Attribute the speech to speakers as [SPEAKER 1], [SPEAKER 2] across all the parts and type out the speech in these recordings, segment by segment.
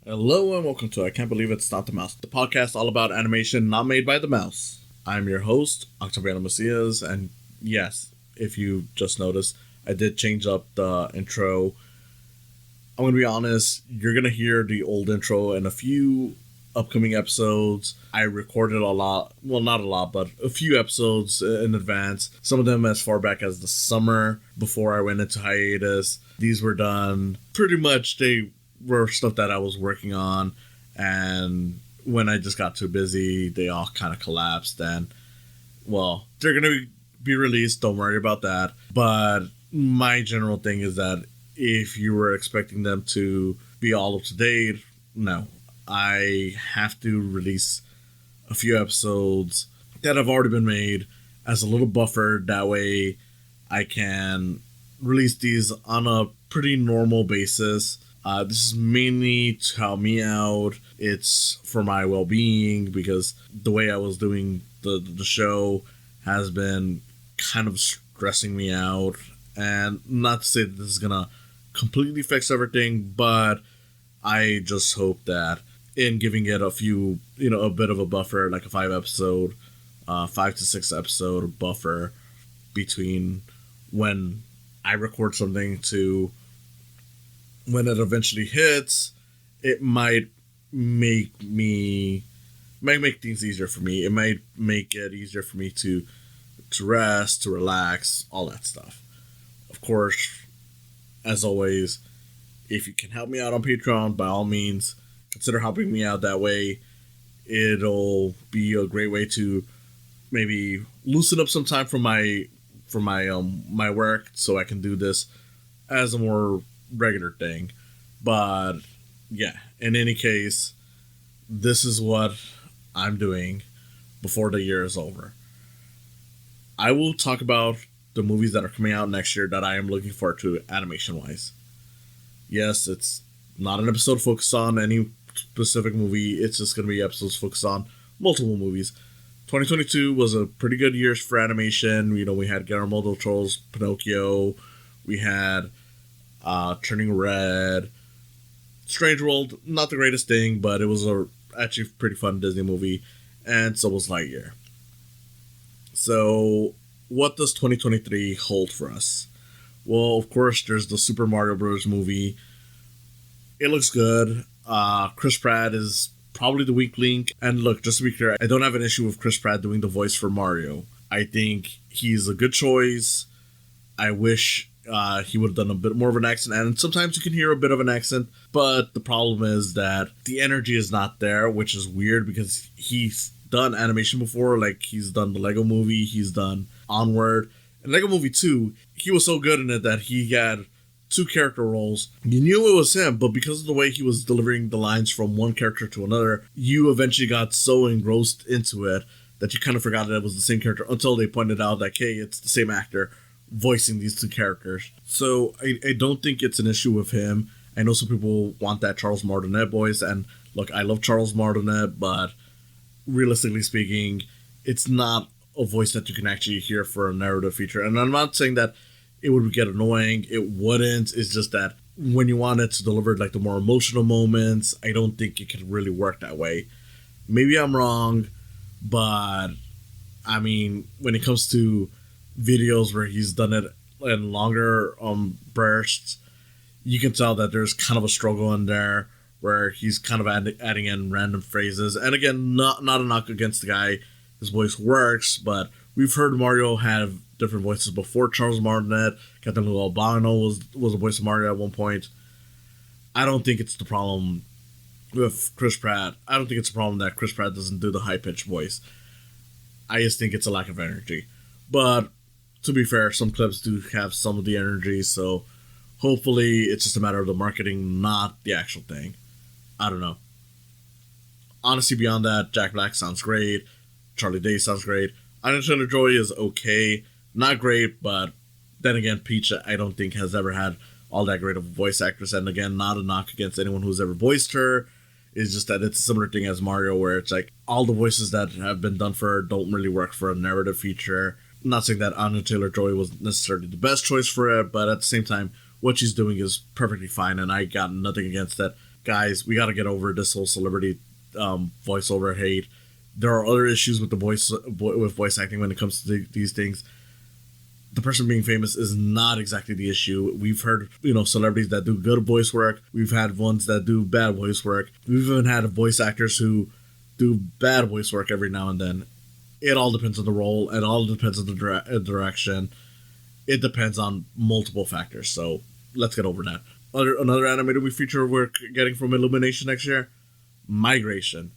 [SPEAKER 1] Hello and welcome to I Can't Believe It's Not the Mouse, the podcast all about animation not made by the mouse. I'm your host, Octaviano, and yes, if you just noticed, I did change up the intro. I'm going to be honest, you're going to hear the old intro in a few upcoming episodes. I recorded a lot, well, not a lot, but a few episodes in advance. Some of them as far back as the summer before I went into hiatus. These were done pretty much, they were stuff that I was working on, and when I just got too busy, they all kind of collapsed, and well, they're going to be released, don't worry about that. But my general thing is that if you were expecting them to be all up to date, no. I have to release a few episodes that have already been made as a little buffer. That way I can release these on a pretty normal basis. This is mainly to help me out. It's for my well-being because the way I was doing the show has been kind of stressing me out. And not to say that this is going to completely fix everything, but I just hope that in giving it a few, a bit of a buffer, like a 5 to 6 episode buffer between when I record something to when it eventually hits, it might make things easier for me. It might make it easier for me to rest, to relax, all that stuff. Of course, as always, if you can help me out on Patreon, by all means, consider helping me out that way. It'll be a great way to maybe loosen up some time from my work, so I can do this as a more regular thing. But yeah, in any case, this is what I'm doing before the year is over. I will talk about the movies that are coming out next year that I am looking forward to animation wise. Yes, it's not an episode focused on any specific movie. It's just going to be episodes focused on multiple movies. 2022 was a pretty good year for animation. We had Guillermo del Toro's Pinocchio. We had Turning Red. Strange World, not the greatest thing, but it was actually pretty fun Disney movie. And so was Lightyear. So, what does 2023 hold for us? Well, of course, there's the Super Mario Bros. Movie. It looks good. Chris Pratt is probably the weak link. And look, just to be clear, I don't have an issue with Chris Pratt doing the voice for Mario. I think he's a good choice. I wish he would have done a bit more of an accent. And sometimes you can hear a bit of an accent. But the problem is that the energy is not there, which is weird because he's done animation before. Like, he's done the Lego Movie. He's done Onward. And Lego Movie 2, he was so good in it that he had 2 character roles. You knew it was him, but because of the way he was delivering the lines from one character to another, you eventually got so engrossed into it that you kind of forgot that it was the same character until they pointed out that, hey, it's the same actor voicing these 2 characters. So I don't think it's an issue with him. I know some people want that Charles Martinet voice, and look, I love Charles Martinet, but realistically speaking, it's not a voice that you can actually hear for a narrative feature. And I'm not saying that it would get annoying. It wouldn't. It's just that when you want it to deliver like the more emotional moments, I don't think it could really work that way. Maybe I'm wrong, but I mean, when it comes to videos where he's done it in longer bursts, you can tell that there's kind of a struggle in there where he's kind of adding in random phrases. And again, not a knock against the guy. His voice works, but we've heard Mario have different voices before Charles Martinet. Captain Lou Albano was a voice of Mario at one point. I don't think it's the problem with Chris Pratt. I don't think it's a problem that Chris Pratt doesn't do the high-pitched voice. I just think it's a lack of energy. But to be fair, some clips do have some of the energy, so hopefully it's just a matter of the marketing, not the actual thing. I don't know. Honestly, beyond that, Jack Black sounds great. Charlie Day sounds great. Anya Taylor-Joy is okay. Not great, but then again, Peach, I don't think has ever had all that great of a voice actress. And again, not a knock against anyone who's ever voiced her. It's just that it's a similar thing as Mario, where it's like all the voices that have been done for her don't really work for a narrative feature. I'm not saying that Anya Taylor-Joy was necessarily the best choice for it, but at the same time, what she's doing is perfectly fine, and I got nothing against that. guys, we got to get over this whole celebrity voiceover hate. There are other issues with the voice acting when it comes to these things. The person being famous is not exactly the issue. We've heard, celebrities that do good voice work. We've had ones that do bad voice work. We've even had voice actors who do bad voice work every now and then. It all depends on the role. It all depends on the direction. It depends on multiple factors. So let's get over that. Another animated movie feature we're getting from Illumination next year, Migration.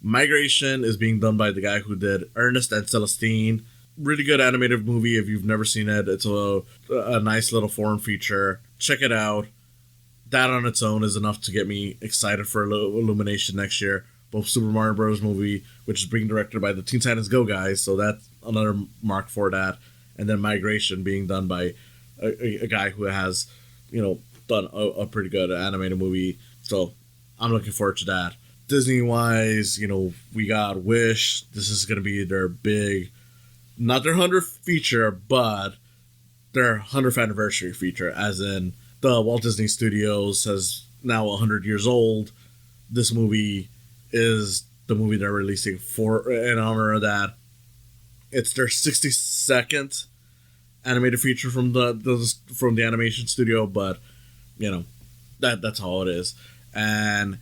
[SPEAKER 1] Migration is being done by the guy who did Ernest and Celestine. Really good animated movie if you've never seen it. It's a nice little foreign feature. Check it out. That on its own is enough to get me excited for Illumination next year. Both Super Mario Bros. Movie, which is being directed by the Teen Titans Go guys, so that's another mark for that. And then Migration being done by a guy who has, done a pretty good animated movie. So I'm looking forward to that. Disney-wise, we got Wish. This is going to be their big, not their 100th feature, but their 100th anniversary feature, as in the Walt Disney Studios is now 100 years old. This movie is the movie they're releasing in honor of that. It's their 62nd animated feature from the animation studio, but that's all it is. And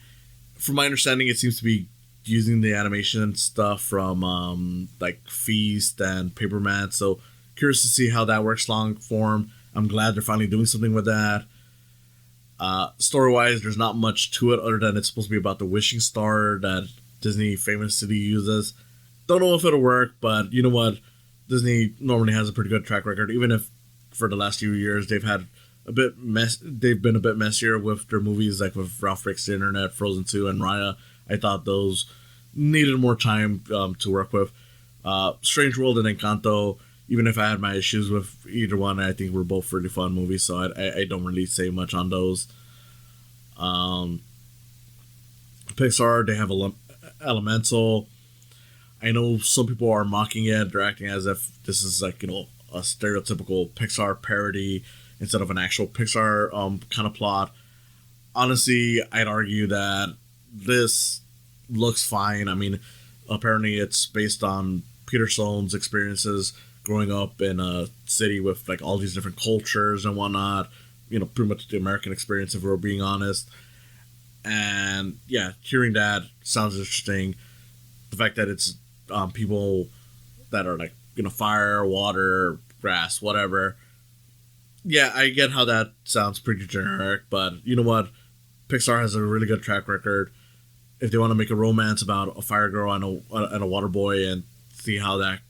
[SPEAKER 1] from my understanding, it seems to be using the animation stuff from like Feast and Paperman. So curious to see how that works long form. I'm glad they're finally doing something with that. Story-wise, there's not much to it other than it's supposed to be about the wishing star that Disney famously uses. Don't know if it'll work, but you know what? Disney normally has a pretty good track record, even if for the last few years they've had they've been a bit messier with their movies, like with Ralph Breaks the Internet, Frozen 2, and Raya. I thought those needed more time to work with. Strange World and Encanto, even if I had my issues with either one, I think were both really fun movies, so I don't really say much on those. Pixar, they have Elemental. I know some people are mocking it. They're acting as if this is like, a stereotypical Pixar parody instead of an actual Pixar kind of plot. Honestly, I'd argue that this looks fine. I mean, apparently it's based on Peter Sohn's experiences growing up in a city with like all these different cultures and whatnot. Pretty much the American experience, if we're being honest. And yeah, hearing that sounds interesting. The fact that it's people that are like, fire, water, grass, whatever. Yeah, I get how that sounds pretty generic, but you know what? Pixar has a really good track record. If they want to make a romance about a fire girl and a water boy and see how that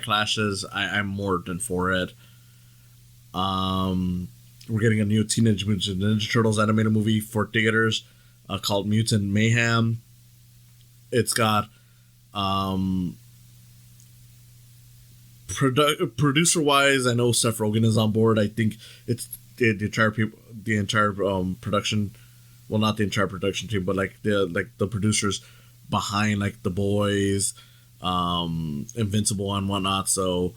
[SPEAKER 1] clashes, I'm more than for it. We're getting a new Teenage Mutant Ninja Turtles animated movie for theaters called Mutant Mayhem. It's got producer wise, I know Seth Rogen is on board. I think it's the entire production. Well, not the entire production team, but like the producers behind like The Boys, Invincible and whatnot. So,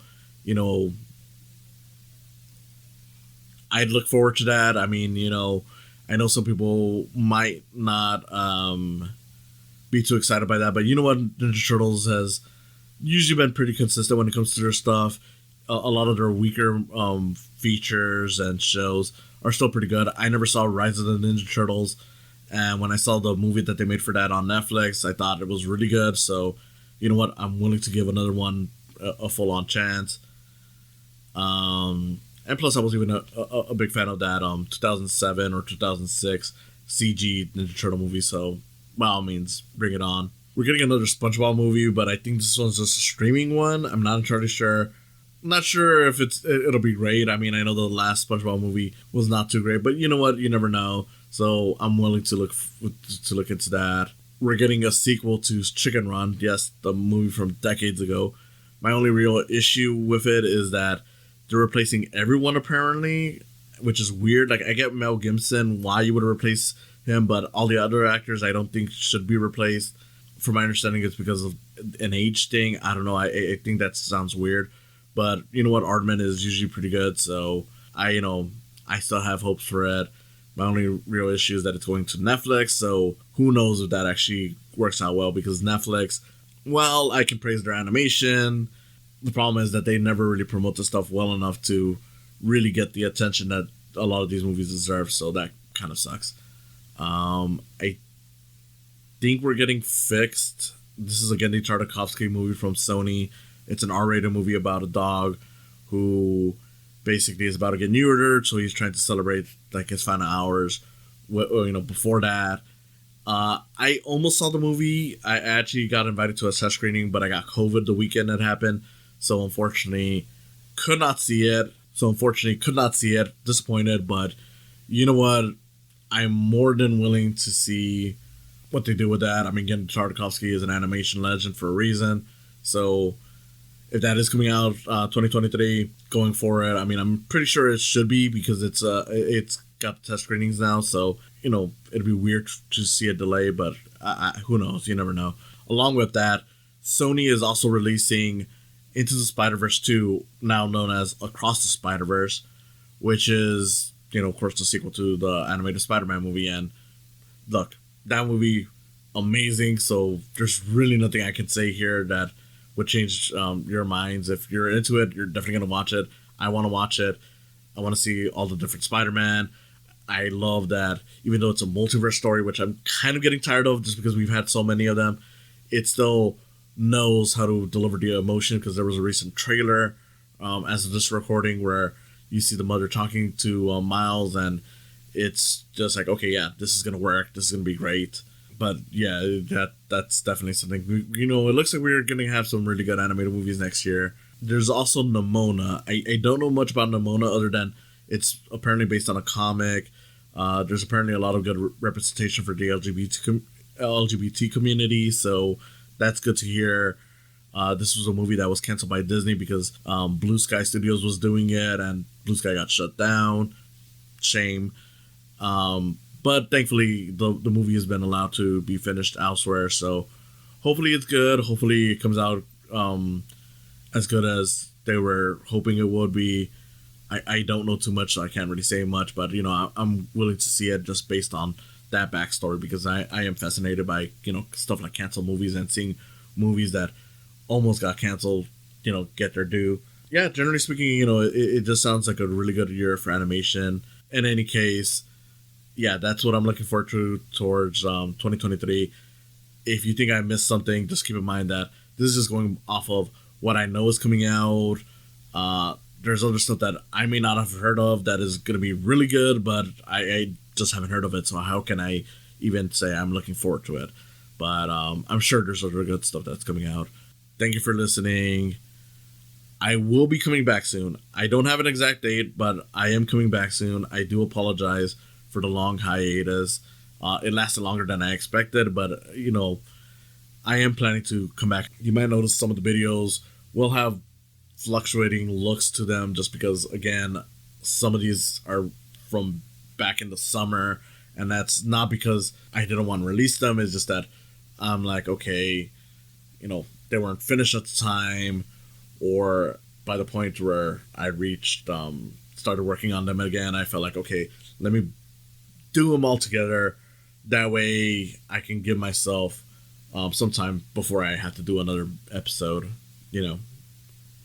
[SPEAKER 1] I'd look forward to that. I mean, I know some people might not be too excited by that, but you know what? Ninja Turtles has usually been pretty consistent when it comes to their stuff. A lot of their weaker features and shows are still pretty good. I never saw Rise of the Ninja Turtles, and when I saw the movie that they made for that on Netflix, I thought it was really good. So, you know what? I'm willing to give another one a full-on chance. And plus, I was even a big fan of that 2007 or 2006 CG Ninja Turtle movie. So, by all means, bring it on. We're getting another SpongeBob movie, but I think this one's just a streaming one. I'm not entirely sure. I'm not sure if it'll be great. I mean, I know the last SpongeBob movie was not too great, but you know what? You never know. So I'm willing to look into that. We're getting a sequel to Chicken Run. Yes, the movie from decades ago. My only real issue with it is that they're replacing everyone apparently, which is weird. Like, I get Mel Gibson, why you would replace him, but all the other actors I don't think should be replaced. From my understanding, it's because of an age thing. I don't know. I think that sounds weird. But you know what? Aardman is usually pretty good. So I still have hopes for it. My only real issue is that it's going to Netflix, so who knows if that actually works out well, because Netflix, well, I can praise their animation. The problem is that they never really promote the stuff well enough to really get the attention that a lot of these movies deserve, so that kind of sucks. I think we're getting fixed. This is a Genndy Tartakovsky movie from Sony. It's an R-rated movie about a dog who basically is about to get neutered, so he's trying to celebrate like his final hours. Before that, I almost saw the movie. I actually got invited to a test screening, but I got COVID the weekend it happened, so unfortunately could not see it. Disappointed, but you know what? I'm more than willing to see what they do with that. I mean, again, Tartakovsky is an animation legend for a reason. So if that is coming out 2023, going for it, I mean, I'm pretty sure it should be, because it's got test screenings now. So, it'd be weird to see a delay, but who knows? You never know. Along with that, Sony is also releasing Into the Spider-Verse 2, now known as Across the Spider-Verse, which is, of course, the sequel to the animated Spider-Man movie. And look, that movie, amazing. So there's really nothing I can say here that would change your minds. If you're into it, you're definitely going to watch it. I want to watch it. I want to see all the different Spider-Man. I love that, even though it's a multiverse story, which I'm kind of getting tired of just because we've had so many of them, it still knows how to deliver the emotion, because there was a recent trailer as of this recording where you see the mother talking to Miles, and it's just like, okay, yeah, this is going to work. This is going to be great. But yeah, that's definitely something. It looks like we're going to have some really good animated movies next year. There's also Nimona. I don't know much about Nimona other than it's apparently based on a comic. There's apparently a lot of good representation for the LGBT community, so that's good to hear. This was a movie that was canceled by Disney because Blue Sky Studios was doing it, and Blue Sky got shut down. Shame. But thankfully, the movie has been allowed to be finished elsewhere, so hopefully it's good. Hopefully it comes out as good as they were hoping it would be. I don't know too much, so I can't really say much, but I'm willing to see it just based on that backstory, because I am fascinated by stuff like canceled movies, and seeing movies that almost got canceled get their due. Yeah, generally speaking, it just sounds like a really good year for animation. In any case, yeah, that's what I'm looking forward to towards 2023. If you think I missed something, just keep in mind that this is just going off of what I know is coming out. There's other stuff that I may not have heard of that is going to be really good, but I just haven't heard of it, so how can I even say I'm looking forward to it? But I'm sure there's other good stuff that's coming out. Thank you for listening. I will be coming back soon. I don't have an exact date, but I am coming back soon. I do apologize for the long hiatus. It lasted longer than I expected, but, I am planning to come back. You might notice some of the videos will have fluctuating looks to them, just because, again, some of these are from back in the summer, and that's not because I didn't want to release them. It's just that I'm like, okay, they weren't finished at the time, or by the point where I reached, started working on them again, I felt like, okay, let me do them all together. That way I can give myself some time before I have to do another episode,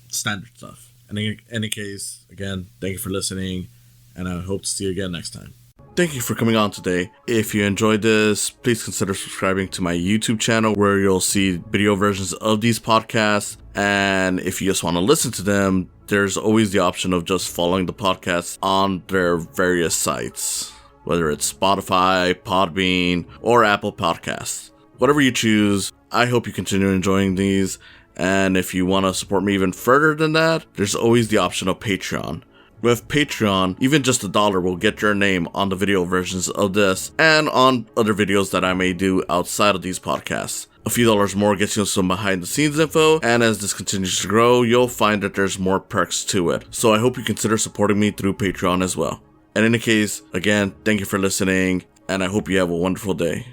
[SPEAKER 1] standard stuff. And in any case, again, thank you for listening, and I hope to see you again next time. Thank you for coming on today. If you enjoyed this, please consider subscribing to my YouTube channel, where you'll see video versions of these podcasts. And if you just want to listen to them, there's always the option of just following the podcast on their various sites, whether it's Spotify, Podbean, or Apple Podcasts. Whatever you choose, I hope you continue enjoying these. And if you want to support me even further than that, there's always the option of Patreon. With Patreon, even just $1 will get your name on the video versions of this and on other videos that I may do outside of these podcasts. A few dollars more gets you some behind the scenes info, and as this continues to grow, you'll find that there's more perks to it. So I hope you consider supporting me through Patreon as well. In any case, again, thank you for listening, and I hope you have a wonderful day.